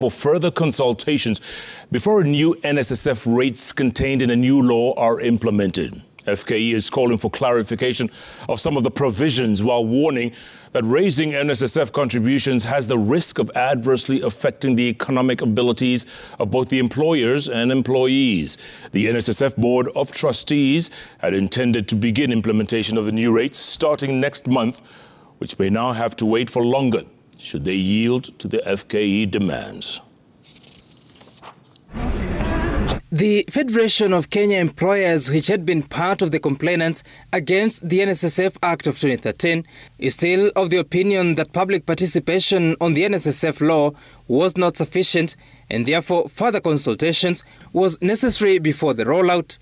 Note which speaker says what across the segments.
Speaker 1: for further consultations before new NSSF rates contained in a new law are implemented. FKE is calling for clarification of some of the provisions while warning that raising NSSF contributions has the risk of adversely affecting the economic abilities of both the employers and employees. The NSSF Board of Trustees had intended to begin implementation of the new rates starting next month, which may now have to wait for longer should they yield to the FKE demands.
Speaker 2: The Federation of Kenyan Employers, which had been part of the complainants against the NSSF Act of 2013, is still of the opinion that public participation on the NSSF law was not sufficient and therefore further consultations was necessary before the rollout.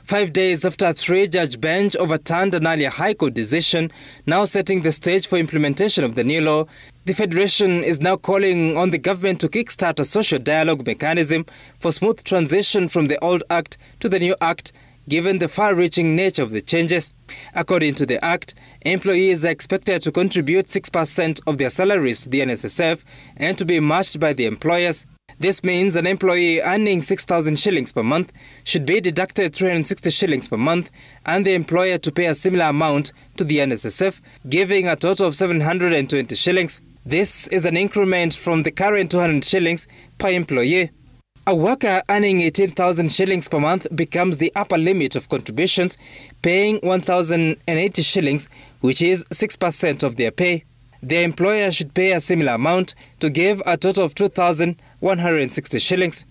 Speaker 2: 5 days after a 3-judge bench overturned an earlier High Court decision, now setting the stage for implementation of the new law, the Federation is now calling on the government to kickstart a social dialogue mechanism for smooth transition from the old Act to the new Act, given the far-reaching nature of the changes. According to the Act, employees are expected to contribute 6% of their salaries to the NSSF and to be matched by the employers. This means an employee earning 6,000 shillings per month should be deducted 360 shillings per month and the employer to pay a similar amount to the NSSF, giving a total of 720 shillings. This is an increment from the current 200 shillings per employee. A worker earning 18,000 shillings per month becomes the upper limit of contributions, paying 1,080 shillings, which is 6% of their pay. The employer should pay a similar amount to give a total of 2,160 shillings.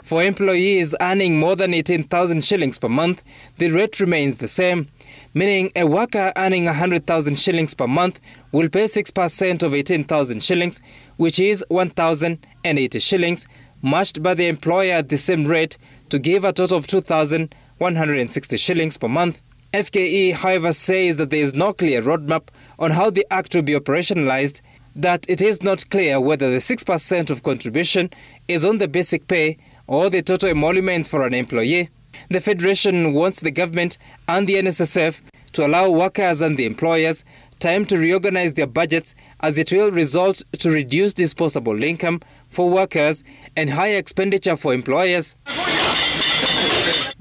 Speaker 2: For employees earning more than 18,000 shillings per month, the rate remains the same, meaning a worker earning 100,000 shillings per month will pay 6% of 18,000 shillings, which is 1,080 shillings, matched by the employer at the same rate to give a total of 2,160 shillings per month. FKE, however, says that there is no clear roadmap on how the Act will be operationalized, that it is not clear whether the 6% of contribution is on the basic pay or the total emoluments for an employee. The Federation wants the government and the NSSF to allow workers and the employers time to reorganize their budgets, as it will result to reduced disposable income for workers and higher expenditure for employers.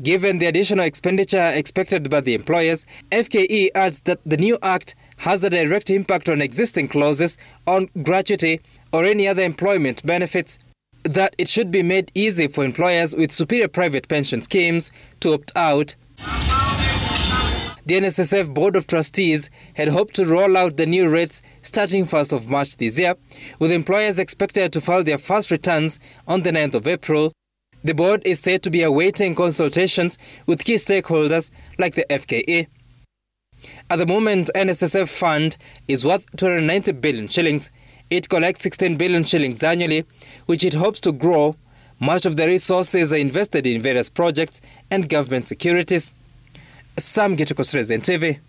Speaker 2: Given the additional expenditure expected by the employers, FKE adds that the new Act has a direct impact on existing clauses on gratuity or any other employment benefits, that it should be made easy for employers with superior private pension schemes to opt out. The NSSF Board of Trustees had hoped to roll out the new rates starting 1st of March this year, with employers expected to file their first returns on the 9th of April. The board is said to be awaiting consultations with key stakeholders like the FKE. At the moment, NSSF fund is worth 290 billion shillings. It collects 16 billion shillings annually, which it hopes to grow. Much of the resources are invested in various projects and government securities. Sam Gituko, Citizen TV.